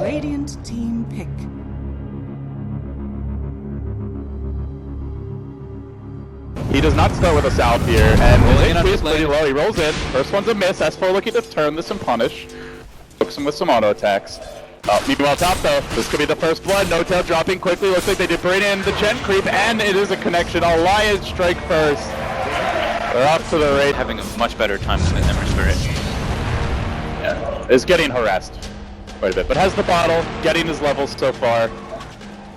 Radiant team pick. He does not start with a salve here, and his is pretty low. He rolls in. First one's a miss. S4 looking to turn this and punish. Hooks him with some auto attacks. Meanwhile, top though, this could be the first blood. No Tail dropping quickly. Looks like they did bring in the Gen creep, and it is a connection. Alliance strike first. They're off to the raid. Having a much better time than the Ember Spirit. Yeah, is getting harassed quite a bit, but has the bottle, getting his levels so far.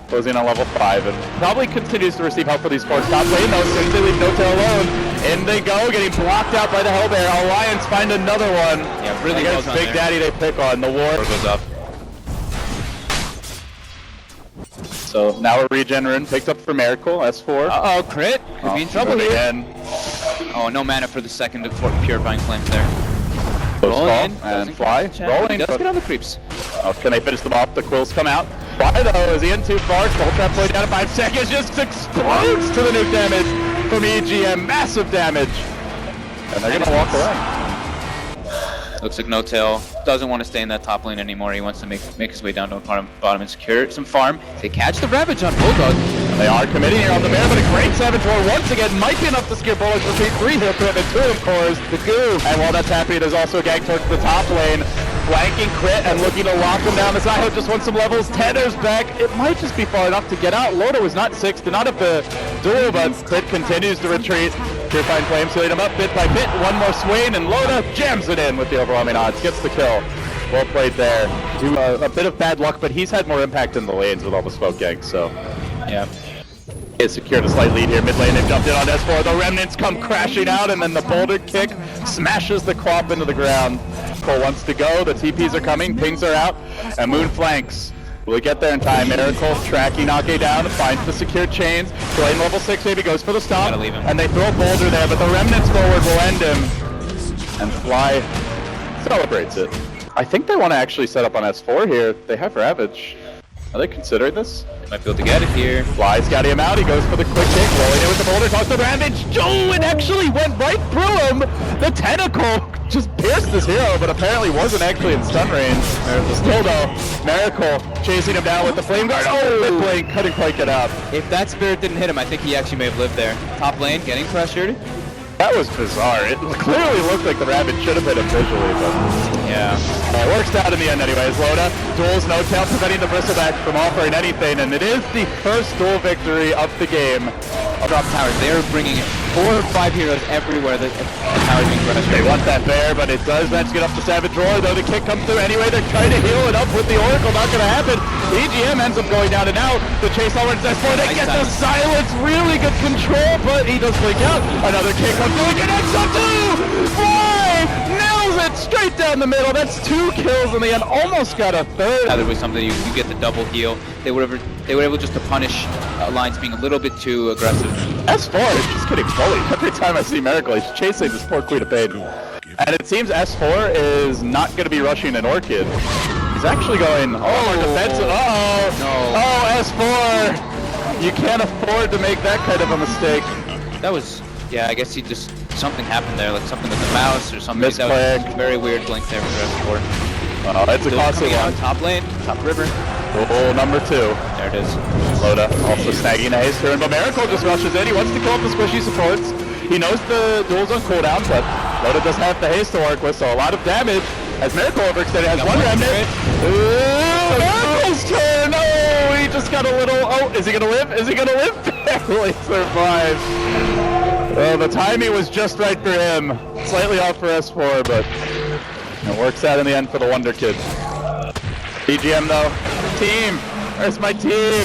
Closing on level 5, and probably continues to receive help for these forts. Top lane though, as soon as they leave No Tail alone, in they go, getting blocked out by the Hellbear. Alliance find another one. Yeah, really well done Big there. Daddy they pick on. The war Goes up. So now a regen rune picked up for Miracle, S4. Uh-oh, crit. Could be in trouble here. Again. Oh, no mana for the second Purifying Flames there. Close Roll call, in, and fly. Rolling. Let's get on the creeps. Oh, can they finish them off? The quills come out. Fly though, is he in too far? Full trap play down to 5 seconds, just explodes to the nuke damage from EGM. Massive damage. And they're gonna walk away. Looks like No Tail doesn't want to stay in that top lane anymore. He wants to make his way down to the bottom and secure some farm. They catch the Ravage on Bulldog. And they are committing here on the bear, but a great Savage Roar once again might be enough to scare Bulldog's retreat. 3 hit commitment, 2 of cores, the goo. And while that's happening, there's also a gank towards the top lane. Flanking crit and looking to lock him down. Zaho just wants some levels. Tenner's back. It might just be far enough to get out. Loda was not 6, did not have the duel, but crit continues to retreat. Purifying Flames healing him up bit by bit. One more swing, and Loda jams it in with the overwhelming odds. Gets the kill. Well played there. A bit of bad luck, but he's had more impact in the lanes with all the smoke ganks, so yeah. He has secured a slight lead here. Mid lane, they've jumped in on S4. The Remnants come crashing out, and then the boulder kick smashes the crop into the ground. Cole wants to go. The TPs are coming. Pings are out, and Moon flanks. Will he get there in time? Miracle tracking Akke down, finds the secure chains. Lane level 6 maybe goes for the stomp, and they throw Boulder there, but the Remnants forward will end him. And Fly celebrates it. I think they want to actually set up on S4 here. They have Ravage. Are they considering this? Might be able to get it here. Fly's got him out. He goes for the quick kick, rolling in with the boulder, toss the Ravage. Oh, it actually went right through him. The tentacle just pierced this hero, but apparently wasn't actually in stun range. There's the still though. Miracle chasing him down with the flame guard. Oh, mid lane couldn't quite get up. If that spirit didn't hit him, I think he actually may have lived there. Top lane getting pressured. That was bizarre. It clearly looked like the Ravage should have hit him visually, but yeah. It works out in the end anyways. Loda duels No Tail, preventing the Bristleback from offering anything, and it is the first duel victory of the game. Drop towers. They are bringing 4 or 5 heroes everywhere. The towers being pressured. They want that bear, but it does manage to get up to Savage Roar, though the kick comes through anyway. They're trying to heal it up with the Oracle. Not going to happen. EGM ends up going down and out. The chase onwards S4. They get the silence. Really good control, but he does blink out. Another kick comes through. He connects up too. Fly nails it straight down the middle. That's 2 kills in the end. Almost got a third. There was something you get the double heal. They were able just to punish Alliance being a little bit too aggressive. S4 is just getting bullied. Every time I see Miracle, he's chasing this poor Queen of Pain. And it seems S4 is not going to be rushing an Orchid. He's actually going, defensive. Uh-oh. No. Oh, S4. You can't afford to make that kind of a mistake. That was, yeah, I guess he just, something happened there, like something with the mouse or something. Misclick. That was a very weird blink there for S4. Oh, that's a costly one. Top lane, top river. Oh, number 2. There it is. Loda also snagging a haste turn, but Miracle just rushes in. He wants to kill up the squishy supports. He knows the duel's on cooldown, but Loda does have the haste to work with, so a lot of damage. As Miracle overextended, has one remnant. Miracle's turn! Oh, he just got a little... Oh, is he gonna live? Is he gonna live? Barely survives. Oh, the timing was just right for him. Slightly off for S4, but it works out in the end for the Wonder Kid. BGM though, team, where's my team?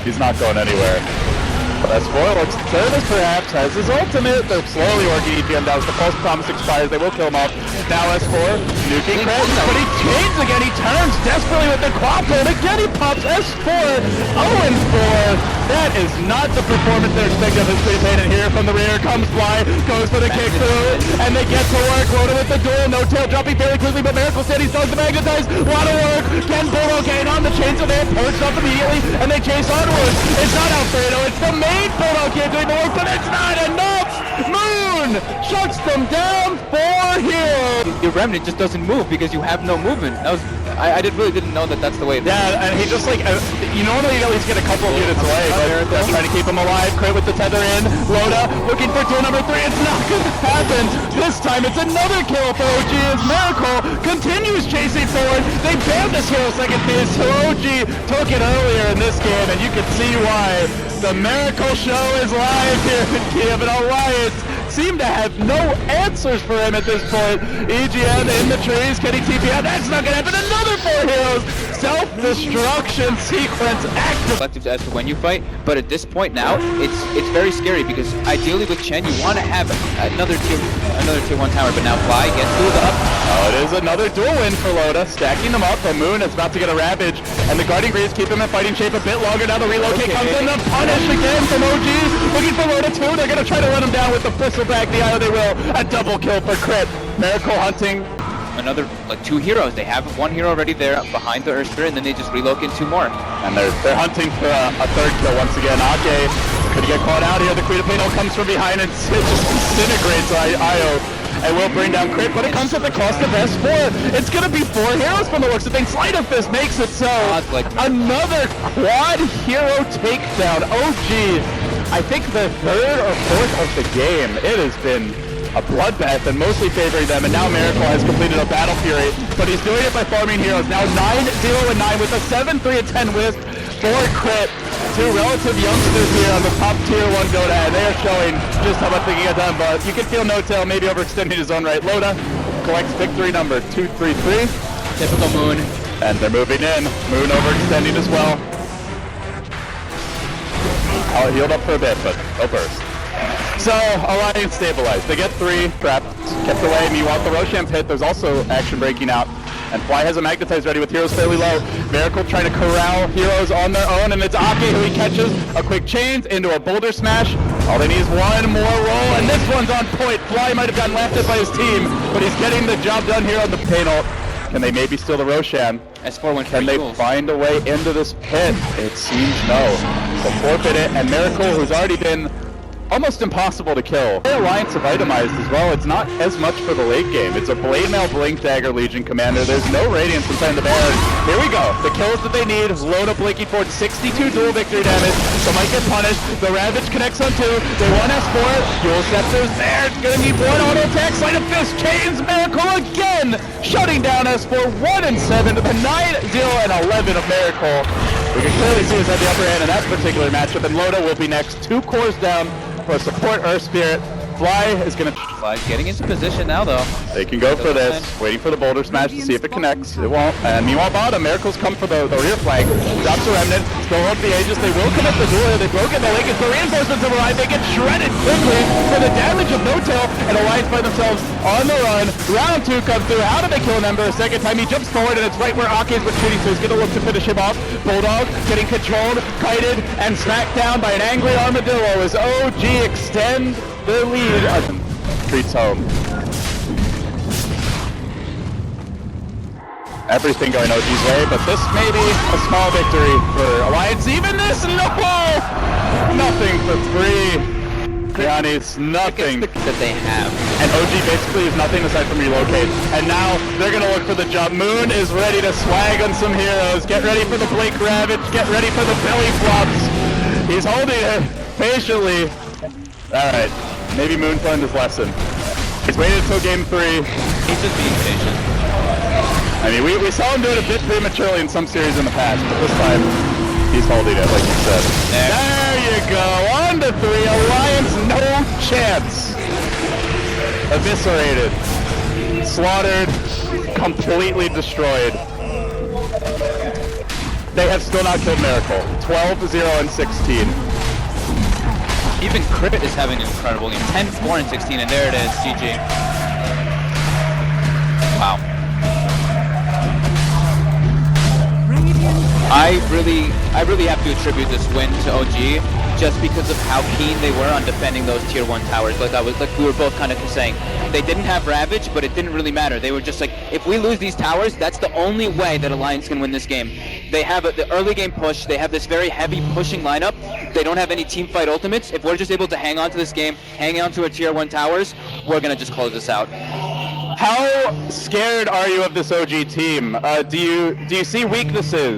He's not going anywhere. But S4 looks nervous perhaps, has his ultimate. They're slowly working EGM down as the false promise expires. They will kill him off. Now S4, nuking crash, but he chains again. He turns desperately with the quaffle, and again he pops S4, 0-4. That is not the performance they're expecting of this Queen of Pain. And here from the rear comes Fly, goes for the kick through, and they get to work. Loda with the duel, No Tail dropping fairly quickly, but Miracle City starts to magnetize. A lot of work. Ken Bulldog getting on the chains, so they're perched up immediately, and they chase onwards. It's not Alfredo, it's the main Bulldog here doing the work, but it's not enough! Moon shuts them down 4 here. Your Remnant just doesn't move because you have no movement. That was I really didn't know that that's the way. Yeah, and he just like, you normally at least get a couple of units away, but they're trying to keep him alive. Crit with the tether in. Loda looking for tool number 3. It's not going to happen. This time it's another kill for OG as Miracle continues chasing forward. They banned this hero second phase, so OG took it earlier in this game, and you can see why. The Miracle Show is live here in Kiev, and Alliance seem to have no answers for him at this point. EGN in the trees, getting TP out. That's not going to happen. Another 4 heroes. Self-destruction sequence active. Collectives as to when you fight, but at this point now, it's very scary because ideally with Chen, you want to have another tier 1 tower, but now Fly gets pulled up. Oh, it is another dual win for Loda, stacking them up. The Moon is about to get a Ravage, and the Guardian Greaves keep him in fighting shape a bit longer. Now the relocate comes in, the punish again from OG, looking for Loda too. They're going to try to run him down with the Bristleback, the IO they will. A double kill for Crit. Miracle hunting. Another, like 2 heroes. They have 1 hero already there behind the Earth Spirit, and then they just relocate 2 more. And they're hunting for a 3rd kill once again. Akke could get caught out here. The Queen of Painel comes from behind and it just disintegrates IO. And will bring down Crit, but it comes at the cost of S4. It's going to be 4 heroes from the looks of things. Sleight of Fist makes it so. Another quad hero takedown. OG, I think the 3rd or 4th of the game. It has been a bloodbath and mostly favoring them, and now Miracle has completed a Battle Fury, but he's doing it by farming heroes. Now 9-0-9 with a 7-3-10 wisp for Crit. 2 relative youngsters here on the top tier 1 Dota, and they are showing just how much they can get done, but you can feel No-Tail maybe overextending his own right. Loda collects victory number 233. Typical Moon. And they're moving in. Moon overextending as well. Oh, healed up for a bit, but no burst. So, Alliance stabilized. They get 3 trapped, kept away. Meanwhile, the Roshan pit, there's also action breaking out. And Fly has a Magnetize ready with heroes fairly low. Miracle trying to corral heroes on their own, and it's Akke who he catches. A quick chains into a boulder smash. All they need is 1 more roll, and this one's on point. Fly might have gotten laughed at by his team, but he's getting the job done here on the panel. Can they maybe steal the Roshan? S4 went Can they find a way into this pit? It seems no. So forfeit it, and Miracle, who's already been almost impossible to kill. The Alliance have itemized as well. It's not as much for the late game. It's a Blade Mail Blink Dagger Legion Commander. There's no Radiance inside the Baron. Here we go. The kills that they need. Loda blinking forward 62 dual victory damage. So might get punished. The Ravage connects on 2. They want S4. Dual Scepters there. It's gonna need 1 auto attack. Sleight of Fist chains Miracle again. Shutting down S4 1-7 to the 9-0-11 of Miracle. We can clearly see who's had the upper hand in that particular matchup, and Loda will be next. 2 cores down for support Earth Spirit. Fly is gonna... Fly's getting into position now, though. They can go for this. Waiting for the boulder smash to see if it connects. It won't. And meanwhile, bottom, Miracle's come for the rear flank. Drops a Remnant. Still hope the Aegis. They will connect the door. They've broken the Lincoln. The reinforcements have arrived. They get shredded quickly for the damage of No-Tail. And Alliance by themselves on the run. Round 2 comes through. How do they kill an Ember? A second time he jumps forward, and it's right where Akke is retreating, so he's gonna look to finish him off. Bulldog getting controlled, kited, and smacked down by an angry armadillo as OG extend the lead. Treats home. Everything going OG's way, but this may be a small victory for Alliance. Even this, no! Nothing for 3. Giannis, nothing. That they have. And OG basically is nothing aside from relocate. And now they're going to look for the jump. Moon is ready to swag on some heroes. Get ready for the Blink Ravage. Get ready for the belly flops. He's holding it patiently. All right. Maybe Moon learned his lesson. He's waited until game 3. He's just being patient. I mean, we saw him do it a bit prematurely in some series in the past, but this time he's holding it, like you said. There you go. On to 3. Alliance, no chance. Eviscerated. Slaughtered. Completely destroyed. They have still not killed Miracle. 12-0-16. Even Crit is having an incredible game. 10-4-16, and there it is, GG. Wow. I really have to attribute this win to OG just because of how keen they were on defending those tier 1 towers. Like we were both kind of saying, they didn't have Ravage, but it didn't really matter. They were just like, if we lose these towers, that's the only way that Alliance can win this game. They have the early game push. They have this very heavy pushing lineup. They don't have any team fight ultimates. If we're just able to hang on to this game, hang on to our tier 1 towers, we're going to just close this out. How scared are you of this OG team? Do you see weaknesses?